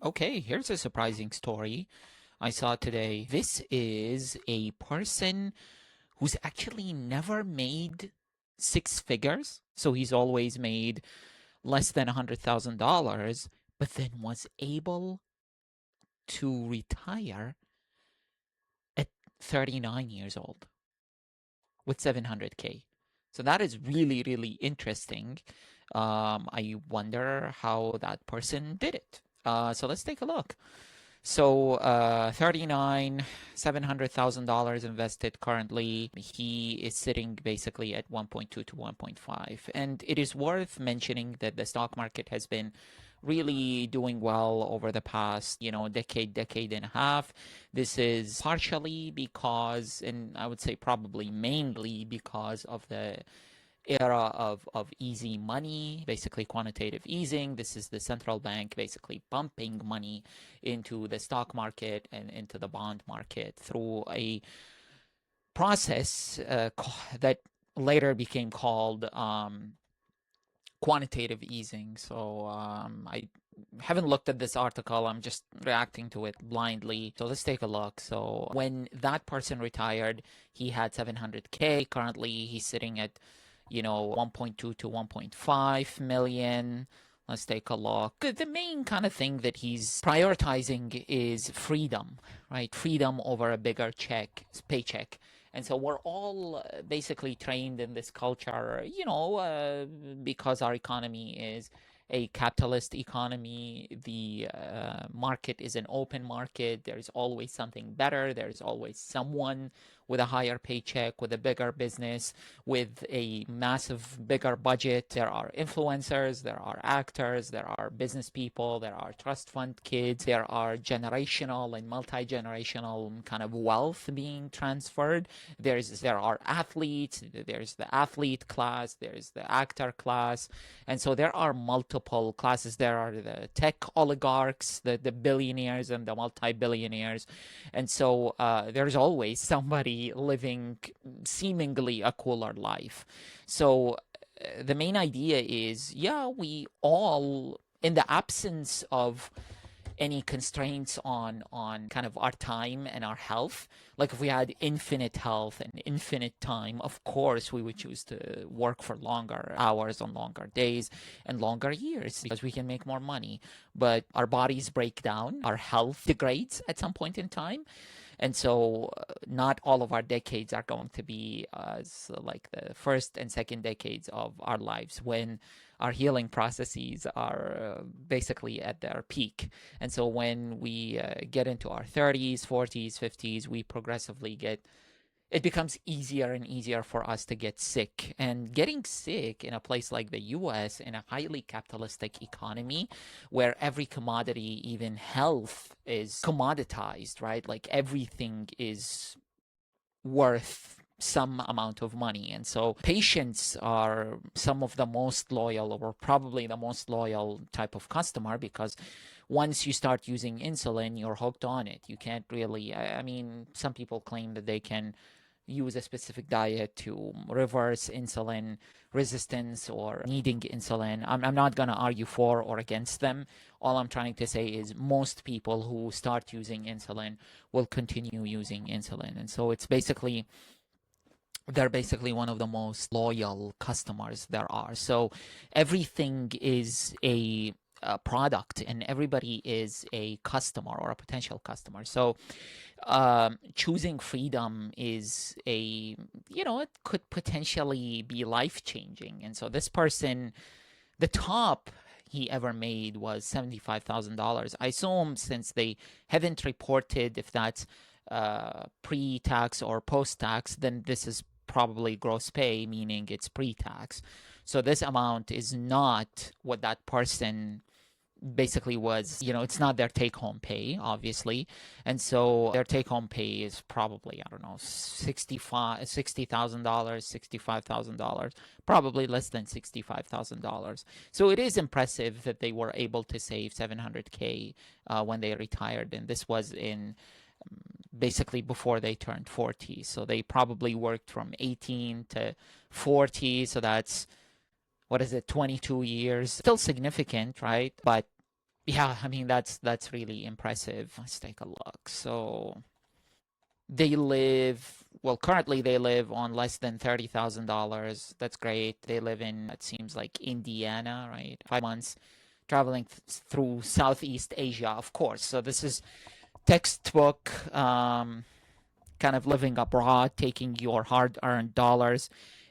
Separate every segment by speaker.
Speaker 1: Okay, here's a surprising story I saw today. This is a person who's actually never made six figures. So he's always made less than $100,000, but then was able to retire at 39 years old with 700K. So that is really, really interesting. I wonder how that person did it. So let's take a look. So 39, $700,000 invested currently. He is sitting basically at 1.2 to 1.5. And it is worth mentioning that the stock market has been really doing well over the past, decade and a half. This is partially because, and I would say probably mainly because of the era of easy money, basically quantitative easing. This is the central bank basically pumping money into the stock market and into the bond market through a process that later became called quantitative easing. So I haven't looked at this article. I'm just reacting to it blindly. So let's take a look. So when that person retired, he had 700K. Currently, he's sitting at 1.2 to 1.5 million. Let's take a look. The main kind of thing that he's prioritizing is freedom, right? Freedom over a bigger paycheck. And so we're all basically trained in this culture, because our economy is a capitalist economy. The market is an open market. There's always something better. There's always someone with a higher paycheck, with a bigger business, with a massive, bigger budget. There are influencers, there are actors, there are business people, there are trust fund kids, there are generational and multi-generational kind of wealth being transferred. There are athletes, there's the athlete class, there's the actor class, and so there are multiple classes. There are the tech oligarchs, the billionaires and the multi-billionaires, and so there's always somebody living seemingly a cooler life. So the main idea is, yeah, we all, in the absence of any constraints on kind of our time and our health, like if we had infinite health and infinite time, of course we would choose to work for longer hours on longer days and longer years because we can make more money. But our bodies break down, our health degrades at some point in time, and so not all of our decades are going to be as like the first and second decades of our lives when our healing processes are basically at their peak. And so when we get into our 30s, 40s, 50s, we progressively it becomes easier and easier for us to get sick. And getting sick in a place like the US, in a highly capitalistic economy where every commodity, even health, is commoditized, right? Like everything is worth some amount of money. And so patients are some of the most loyal, or probably the most loyal type of customer, because once you start using insulin, you're hooked on it. You can't really, I mean, some people claim that they can use a specific diet to reverse insulin resistance or needing insulin. I'm not going to argue for or against them. All I'm trying to say is most people who start using insulin will continue using insulin. And so they're basically one of the most loyal customers there are. So everything is a product and everybody is a customer or a potential customer. So choosing freedom is it could potentially be life changing. And so this person, the top he ever made was $75,000. I assume since they haven't reported if that's pre-tax or post-tax, then this is probably gross pay, meaning it's pre-tax. So this amount is not what that person basically was, it's not their take home pay, obviously. And so their take home pay is probably, I don't know, $60,000, $65,000, probably less than $65,000. So it is impressive that they were able to save 700K when they retired. And this was in basically before they turned 40. So they probably worked from 18 to 40. So that's, what is it, 22 years? Still significant, right? But Yeah, I mean that's really impressive. Let's take a look. So they live, well, currently they live on less than $30,000. That's great. They live in, it seems like Indiana, right? 5 months traveling through Southeast Asia, of course. So this is textbook kind of living abroad, taking your hard-earned dollars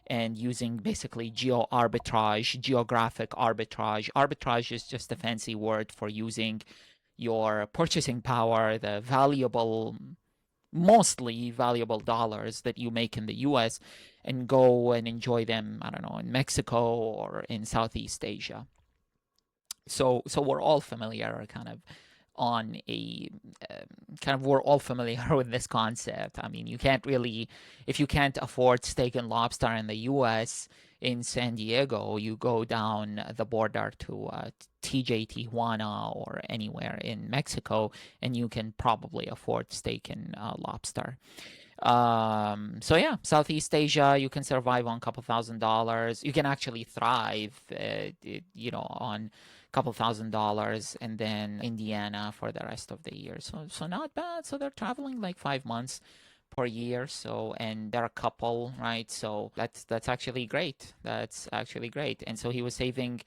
Speaker 1: and using basically geo arbitrage, geographic arbitrage. Arbitrage is just a fancy word for using your purchasing power, the valuable, mostly valuable dollars that you make in the US, and go and enjoy them, I don't know, in Mexico or in Southeast Asia. So we're all familiar kind of on a we're all familiar with this concept. I mean, you can't really, if you can't afford steak and lobster in the US, in San Diego, you go down the border to TJ Tijuana or anywhere in Mexico, and you can probably afford steak and lobster. So yeah, Southeast Asia, you can survive on a couple $1,000s. You can actually thrive, on a couple $1,000s, and then Indiana for the rest of the year. So not bad. So they're traveling like 5 months per year. So, and they're a couple, right? So that's actually great. That's actually great. And so he was saving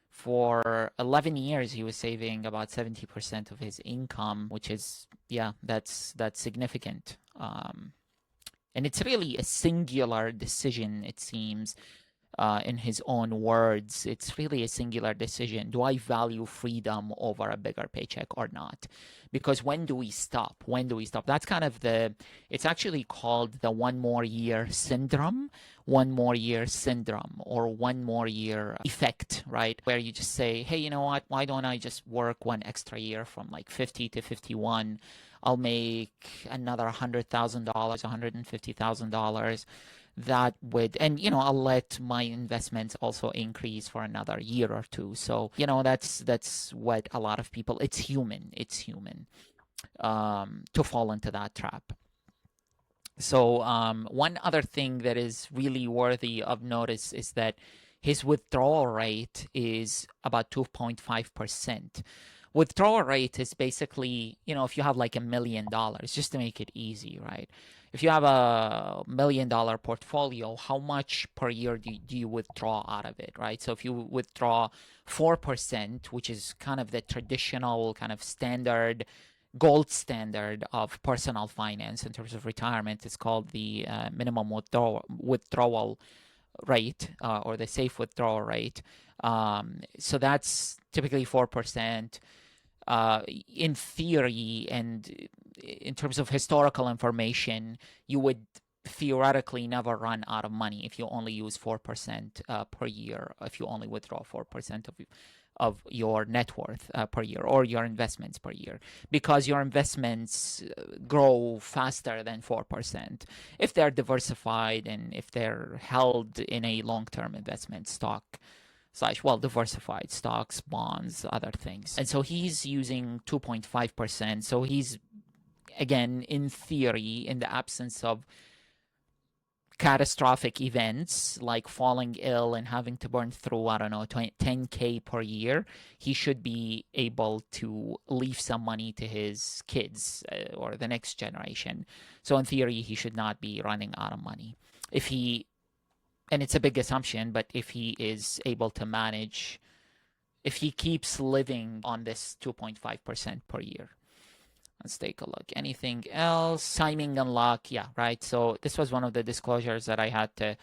Speaker 1: for 11 years. He was saving about 70% of his income, which is, yeah, that's significant. And it's really a singular decision, it seems, in his own words. It's really a singular decision. Do I value freedom over a bigger paycheck or not? Because when do we stop? When do we stop? That's kind of it's actually called the one more year syndrome, one more year syndrome, or one more year effect, right? Where you just say, hey, you know what? Why don't I just work one extra year from like 50 to 51? I'll make another $100,000, $150,000. That would, and I'll let my investments also increase for another year or two. So that's what a lot of people, it's human to fall into that trap. So one other thing that is really worthy of notice is that his withdrawal rate is about 2.5%. Withdrawal rate is basically, if you have like $1 million, just to make it easy, right? If you have a $1 million portfolio, how much per year do you withdraw out of it, right? So if you withdraw 4%, which is kind of the traditional kind of standard gold standard of personal finance in terms of retirement, is called the minimum withdrawal rate, or the safe withdrawal rate. So that's typically 4%. In theory, and in terms of historical information, you would theoretically never run out of money if you only use 4% per year, if you only withdraw 4% of your net worth per year, or your investments per year, because your investments grow faster than 4% if they're diversified and if they're held in a long-term investment stock slash, well, diversified stocks, bonds, other things. And so he's using 2.5%. So he's, again, in theory, in the absence of catastrophic events like falling ill and having to burn through, I don't know, 10K per year, he should be able to leave some money to his kids or the next generation. So in theory, he should not be running out of money. If he, and it's a big assumption, but if he is able to manage, if he keeps living on this 2.5% per year. Let's take a look. Anything else? Timing and luck. Yeah, right. So this was one of the disclosures that I had to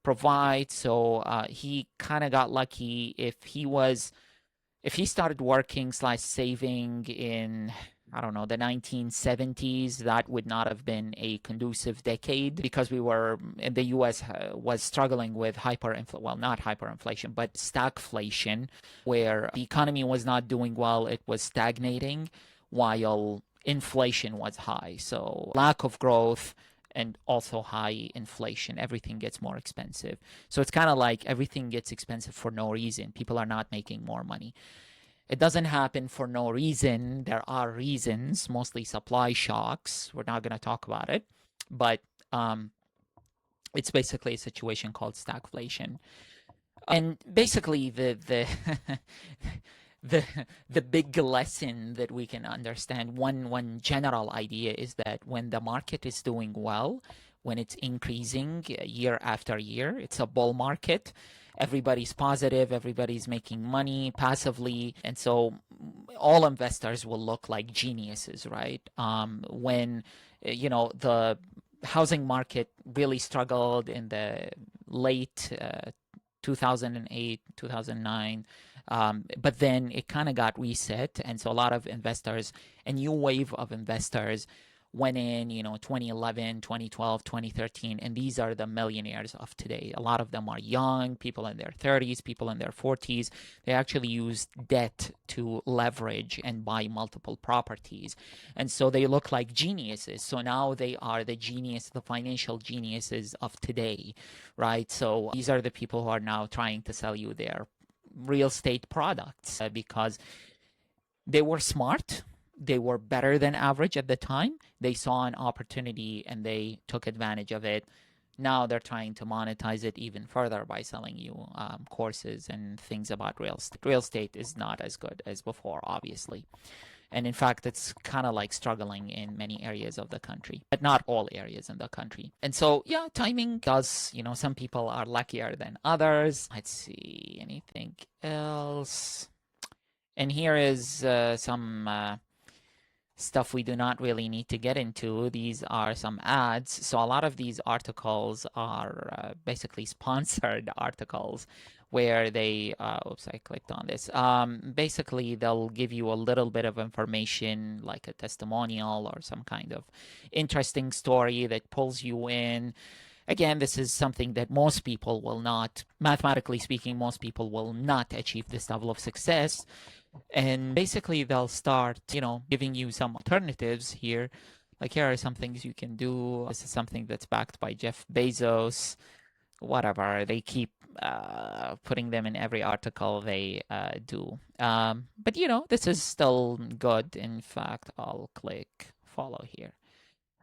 Speaker 1: provide. So he kind of got lucky. If he started working slash saving in, I don't know, the 1970s, that would not have been a conducive decade, because we were, in the US was struggling with well, not hyperinflation, but stagflation, where the economy was not doing well. It was stagnating while inflation was high. So lack of growth and also high inflation, everything gets more expensive. So it's kind of like everything gets expensive for no reason. People are not making more money. It doesn't happen for no reason. There are reasons, mostly supply shocks. We're not going to talk about it, but it's basically a situation called stagflation. And basically, the the the big lesson that we can understand, one general idea is that when the market is doing well, when it's increasing year after year, it's a bull market. Everybody's positive, everybody's making money passively, and so all investors will look like geniuses, right? When the housing market really struggled in the late 2008, 2009. But then it kind of got reset. And so a lot of investors, a new wave of investors went in, 2011, 2012, 2013, and these are the millionaires of today. A lot of them are young, people in their 30s, people in their 40s. They actually use debt to leverage and buy multiple properties. And so they look like geniuses. So now they are the financial geniuses of today, right? So these are the people who are now trying to sell you their real estate products because they were smart. They were better than average at the time. They saw an opportunity and they took advantage of it. Now they're trying to monetize it even further by selling you courses and things about real estate. Real estate is not as good as before, obviously. And in fact, it's kind of like struggling in many areas of the country, but not all areas in the country. And so, yeah, timing does, some people are luckier than others. Let's see, anything else? And here is some stuff we do not really need to get into. These are some ads. So a lot of these articles are basically sponsored articles where they, oops, I clicked on this. Basically, they'll give you a little bit of information, like a testimonial or some kind of interesting story that pulls you in. Again, this is something that most people will not, mathematically speaking, most people will not achieve this level of success. And basically, they'll start, giving you some alternatives here. Like, here are some things you can do. This is something that's backed by Jeff Bezos, whatever. They keep putting them in every article they do. But, this is still good. In fact, I'll click follow here.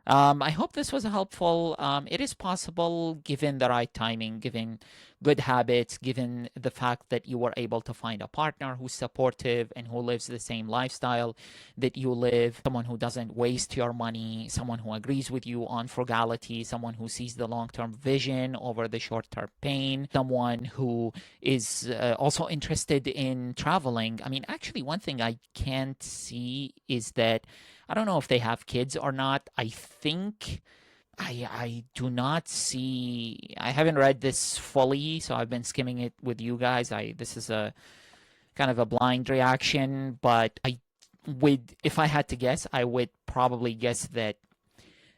Speaker 1: I hope this was helpful. It is possible, given the right timing, given good habits, given the fact that you were able to find a partner who's supportive and who lives the same lifestyle that you live, someone who doesn't waste your money, someone who agrees with you on frugality, someone who sees the long-term vision over the short-term pain, someone who is also interested in traveling. I mean, actually, one thing I can't see is that I don't know if they have kids or not. I think I do not see. I haven't read this fully, so I've been skimming it with you guys. This is a kind of a blind reaction, but if I had to guess, I would probably guess that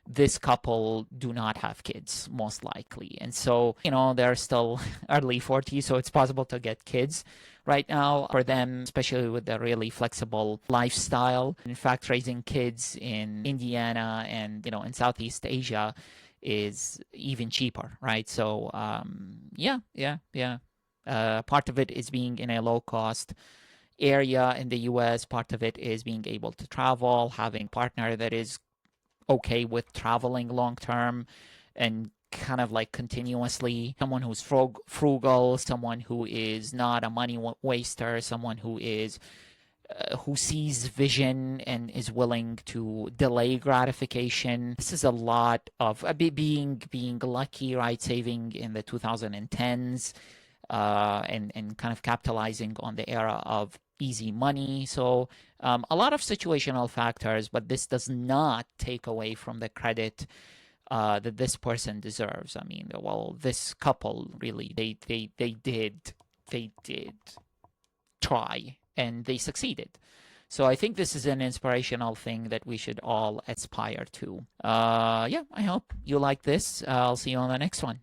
Speaker 1: this couple do not have kids, most likely. And so, they're still early 40s, so it's possible to get kids right now for them, especially with the really flexible lifestyle. In fact, raising kids in Indiana and, in Southeast Asia is even cheaper, right? So, yeah. Part of it is being in a low-cost area in the U.S. Part of it is being able to travel, having a partner that is okay with traveling long term and kind of like continuously, someone who's frugal, someone who is not a money waster, someone who sees vision and is willing to delay gratification. This is a lot of being lucky, right? Saving in the 2010s and kind of capitalizing on the era of easy money. So a lot of situational factors, but this does not take away from the credit that this person deserves. I mean, well, this couple really, they did try and they succeeded. So I think this is an inspirational thing that we should all aspire to. Yeah, I hope you like this. I'll see you on the next one.